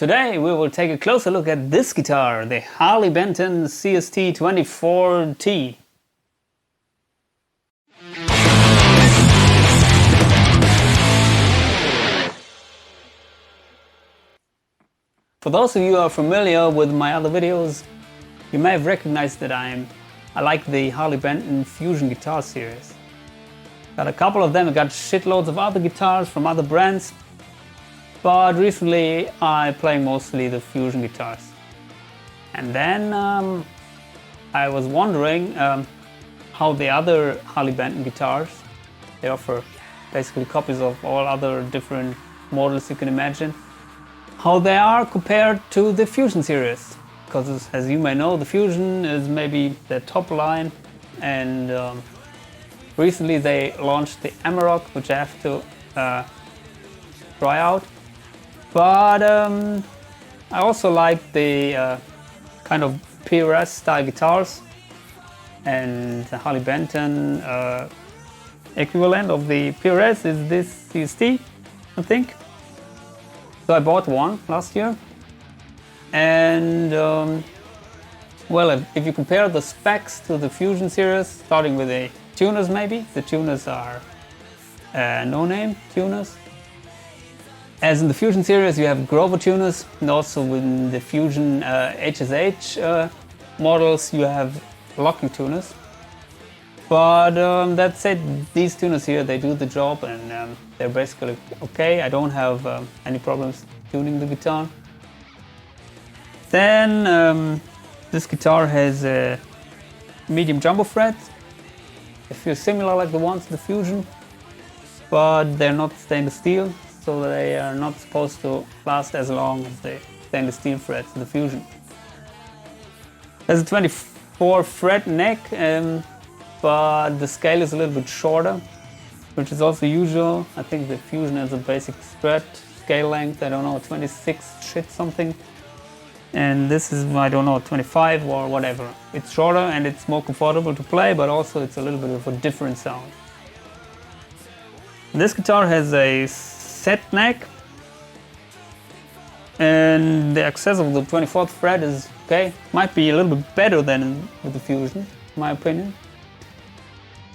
Today we will take a closer look at this guitar, the Harley Benton CST 24T. For those of you who are familiar with my other videos, you may have recognized that I like the Harley Benton Fusion guitar series. Got a couple of them, I got shitloads of other guitars from other brands, but recently I play mostly the Fusion guitars. And then I was wondering how the other Harley Benton guitars, they offer basically copies of all other different models you can imagine, how they are compared to the Fusion series. Because as you may know, the Fusion is maybe the top line, and recently they launched the Amarok, which I have to try out. But I also like the kind of PRS style guitars, and the Harley Benton equivalent of the PRS is this CST, I think. So I bought one last year, and well, if you compare the specs to the Fusion series, starting with the tuners maybe, the tuners are no-name tuners. As in the Fusion series you have Grover tuners, and also in the Fusion HSH models you have locking tuners. But that said, these tuners here, they do the job, and they're basically okay. I don't have any problems tuning the guitar. Then this guitar has a medium jumbo fret. They feel similar like the ones in the Fusion, but they're not stainless steel, so they are not supposed to last as long as the stainless steel frets in the Fusion. There's a 24 fret neck, but the scale is a little bit shorter, which is also usual. I think the Fusion has a basic strat scale length, I don't know, 26 shit something. And this is, I don't know, 25 or whatever. It's shorter and it's more comfortable to play, but also it's a little bit of a different sound. This guitar has a set neck, and the access of the 24th fret is okay. Might be a little bit better than with the Fusion, in my opinion.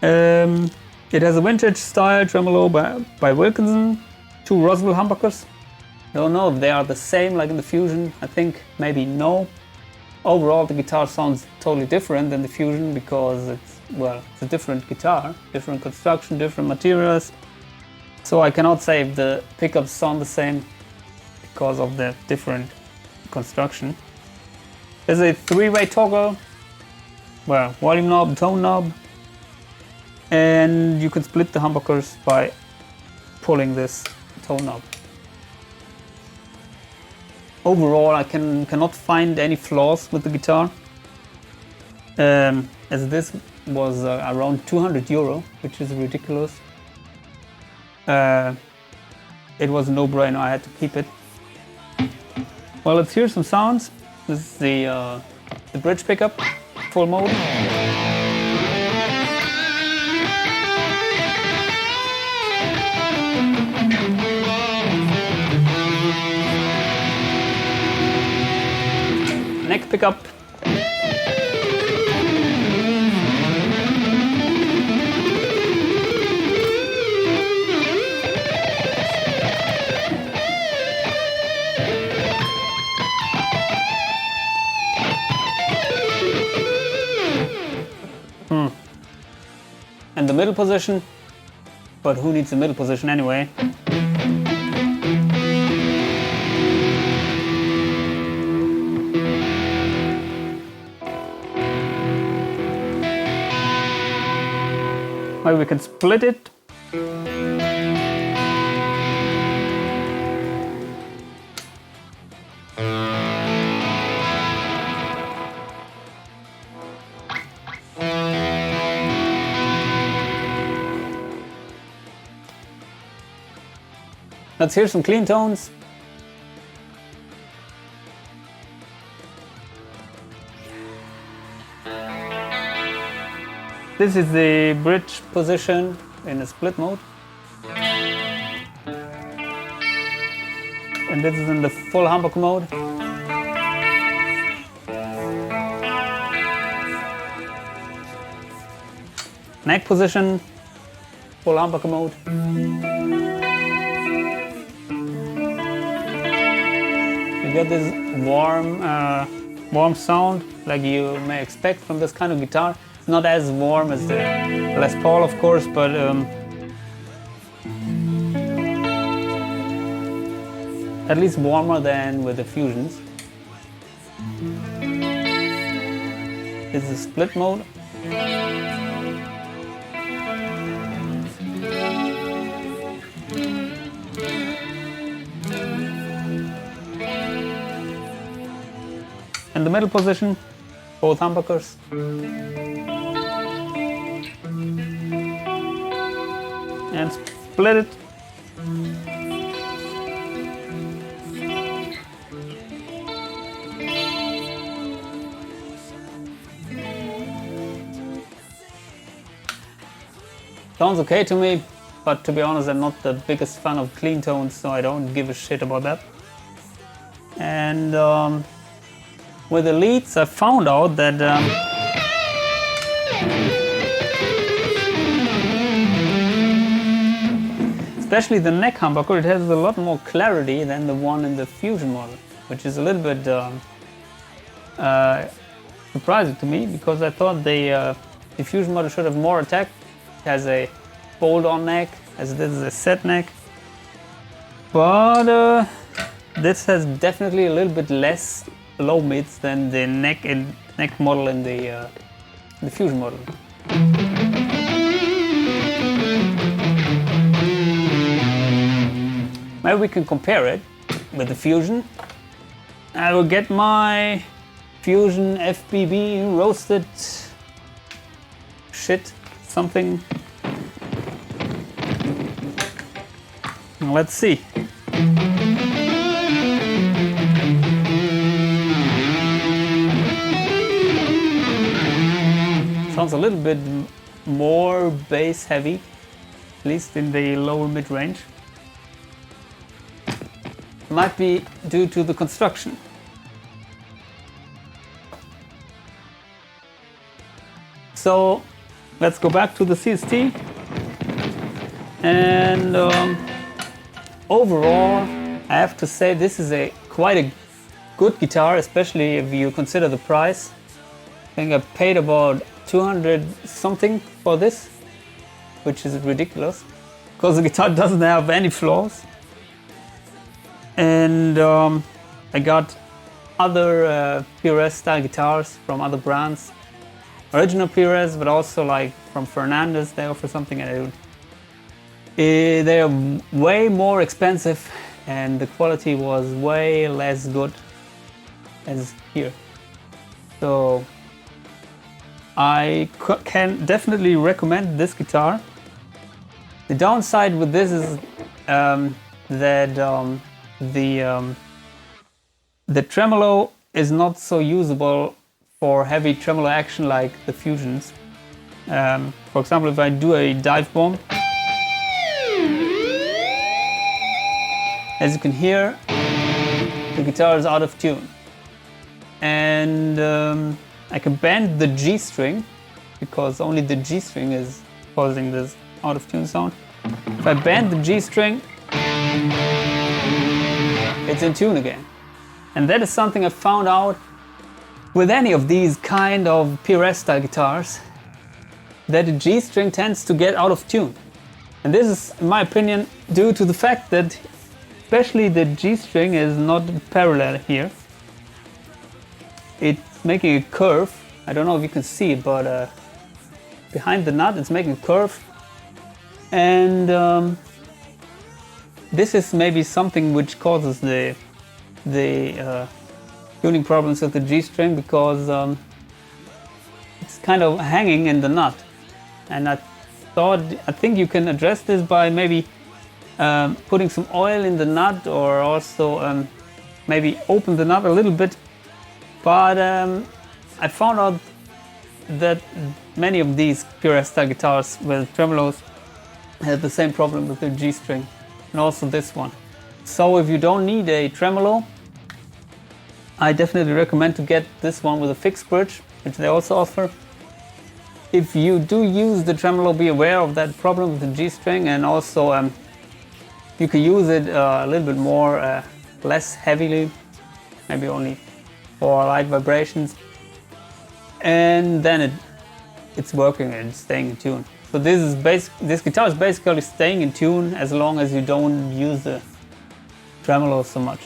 It has a vintage style tremolo by Wilkinson, 2 Roswell humbuckers. I don't know if they are the same like in the Fusion. I think maybe no. Overall the guitar sounds totally different than the Fusion because it's a different guitar, different construction, different materials. So I cannot say if the pickups sound the same because of the different construction. There's a 3-way toggle, volume knob, tone knob, and you can split the humbuckers by pulling this tone knob. Overall, I cannot find any flaws with the guitar, as this was around 200 euro, which is ridiculous. It was a no-brainer, I had to keep it. Well, let's hear some sounds. This is the bridge pickup, full mode. Neck pickup. And the middle position, but who needs the middle position anyway? Well, we can split it. Let's hear some clean tones. This is the bridge position in a split mode. And and this is in the full humbucker mode. Neck position, full humbucker mode. You get this warm sound like you may expect from this kind of guitar. It's not as warm as the Les Paul, of course, but at least warmer than with the Fusions. This is split mode. In the middle position, both humbuckers. And split it. Sounds okay to me, but to be honest, I'm not the biggest fan of clean tones, so I don't give a shit about that. And with the leads, I found out that especially the neck humbucker, it has a lot more clarity than the one in the Fusion model, which is a little bit surprising to me, because I thought the Fusion model should have more attack. It has a bolt-on neck, as this is a set neck, but this has definitely a little bit less low mids than the neck model in the Fusion model. Maybe we can compare it with the Fusion. I will get my Fusion FBB roasted shit something. Let's see. Sounds a little bit more bass heavy, at least in the lower mid range. Might be due to the construction. So let's go back to the CST, and overall I have to say this is quite a good guitar, especially if you consider the price. I think I paid about 200 something for this, which is ridiculous because the guitar doesn't have any flaws. And I got other PRS style guitars from other brands, original PRS, but also like from Fernandez. They offer something, and they are way more expensive, and the quality was way less good as here. So I can definitely recommend this guitar. The downside with this is that the tremolo is not so usable for heavy tremolo action like the Fusions. For example, if I do a dive bomb, as you can hear, the guitar is out of tune. And I can bend the G string, because only the G string is causing this out of tune sound. If I bend the G string, it's in tune again. And that is something I found out with any of these kind of PRS style guitars, that the G string tends to get out of tune. And this is, in my opinion, due to the fact that especially the G string is not parallel here. It's making a curve. I don't know if you can see it, but behind the nut it's making a curve. And this is maybe something which causes the tuning problems with the G string, because it's kind of hanging in the nut. And I think you can address this by maybe putting some oil in the nut, or also maybe open the nut a little bit. But I found out that many of these PRS style guitars with tremolos have the same problem with the G string, and also this one. So if you don't need a tremolo, I definitely recommend to get this one with a fixed bridge, which they also offer. If you do use the tremolo, be aware of that problem with the G string, and also you can use it a little bit more, less heavily, maybe only for light vibrations, and then it's working and staying in tune. So this guitar is basically staying in tune as long as you don't use the tremolo so much.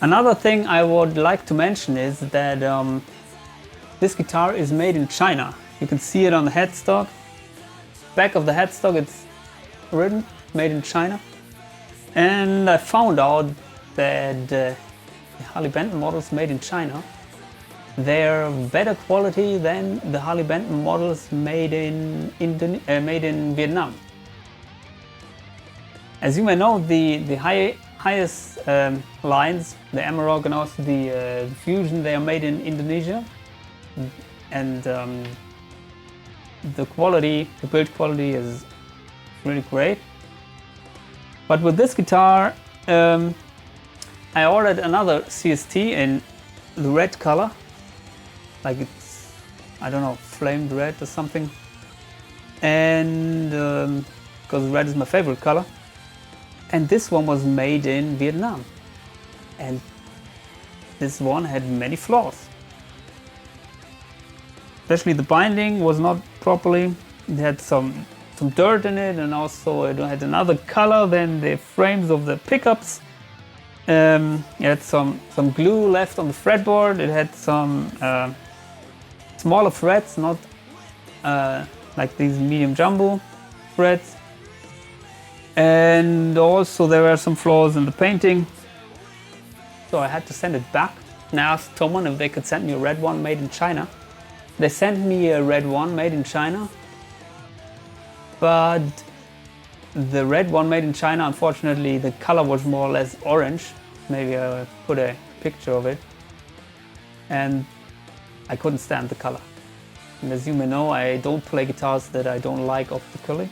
Another thing I would like to mention is that this guitar is made in China. You can see it on the headstock. Back of the headstock it's written made in China. And I found out that the Harley Benton models made in China, they're better quality than the Harley Benton models made in Vietnam. As you may know, the highest lines, the Amarok and also the Fusion, they are made in Indonesia, and the quality, the build quality is really great. But with this guitar, I ordered another CST in the red color, like it's, I don't know, flamed red or something, and because red is my favorite color. And this one was made in Vietnam, and this one had many flaws. Especially the binding was not properly. It had some dirt in it, and also it had another color than the frames of the pickups. It had some glue left on the fretboard. It had some smaller frets, not like these medium jumbo frets. And also there were some flaws in the painting, so I had to send it back. And I asked Thomann if they could send me a red one made in China. They sent me a red one made in China, but the red one made in China, unfortunately, the color was more or less orange. Maybe I'll put a picture of it. And I couldn't stand the color. And as you may know, I don't play guitars that I don't like optically.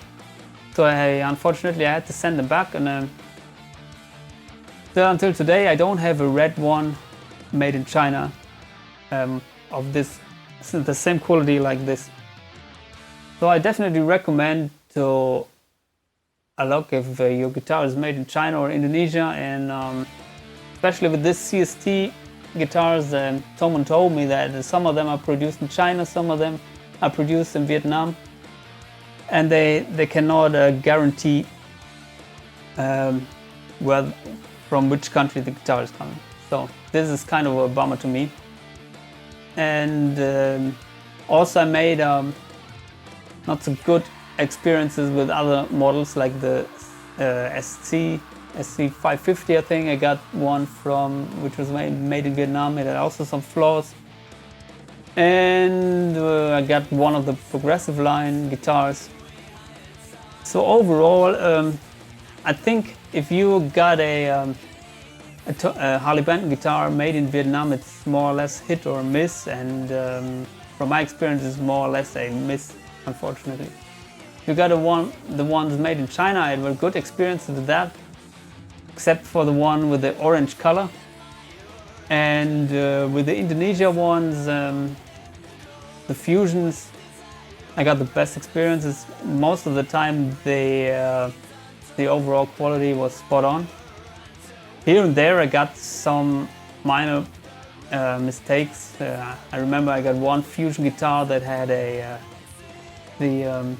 So unfortunately I had to send them back, and until today I don't have a red one made in China of this, the same quality like this. So I definitely recommend to look if your guitar is made in China or Indonesia, and especially with this CST guitars, Thomann told me that some of them are produced in China, some of them are produced in Vietnam. And they cannot guarantee from which country the guitar is coming. So this is kind of a bummer to me. And also I made not so good experiences with other models like the SC550. I think I got one which was made in Vietnam. It had also some flaws. And I got one of the progressive line guitars. So overall, I think if you got a Harley Benton guitar made in Vietnam, it's more or less hit or miss, and from my experience, it's more or less a miss, unfortunately. If you got the ones made in China, I had a good experience with that, except for the one with the orange color. And with the Indonesia ones, the Fusions, I got the best experiences. Most of the time the overall quality was spot on. Here and there I got some minor mistakes. I remember I got one Fusion guitar that had the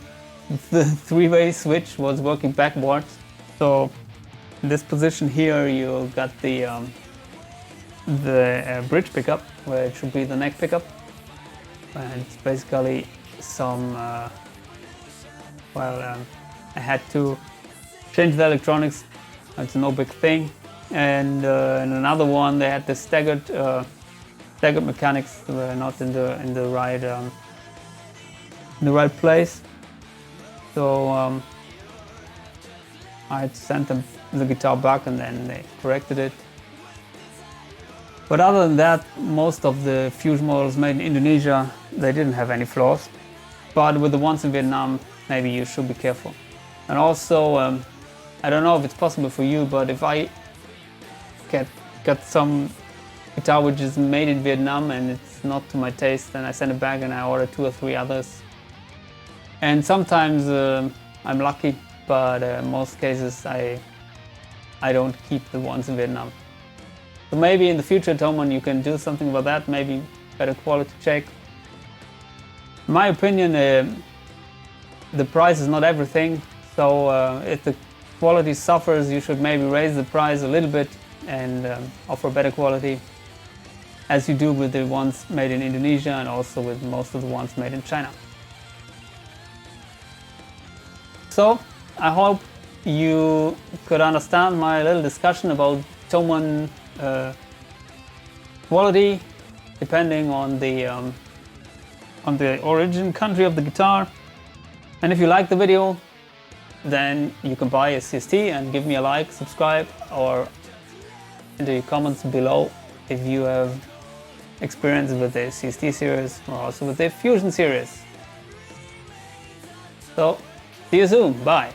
three-way switch was working backwards. So in this position here you got the bridge pickup, where it should be the neck pickup. And it's basically some, I had to change the electronics. It's no big thing. And in another one, they had the staggered mechanics. They were not in the right place. So I had sent them the guitar back, and then they corrected it. But other than that, most of the Fusion models made in Indonesia, they didn't have any flaws. But with the ones in Vietnam, maybe you should be careful. And also, I don't know if it's possible for you, but if I got some guitar which is made in Vietnam and it's not to my taste, then I send it back and I order 2 or 3 others. And sometimes I'm lucky, but in most cases I don't keep the ones in Vietnam. So maybe in the future, Toman, you can do something about that, maybe better quality check. In my opinion, the price is not everything, so if the quality suffers, you should maybe raise the price a little bit and offer better quality, as you do with the ones made in Indonesia and also with most of the ones made in China. So I hope you could understand my little discussion about Toman quality depending on the origin country of the guitar. And if you like the video, then you can buy a CST and give me a like, subscribe, or into your comments below if you have experience with the CST series or also with the Fusion series. So, see you soon, bye!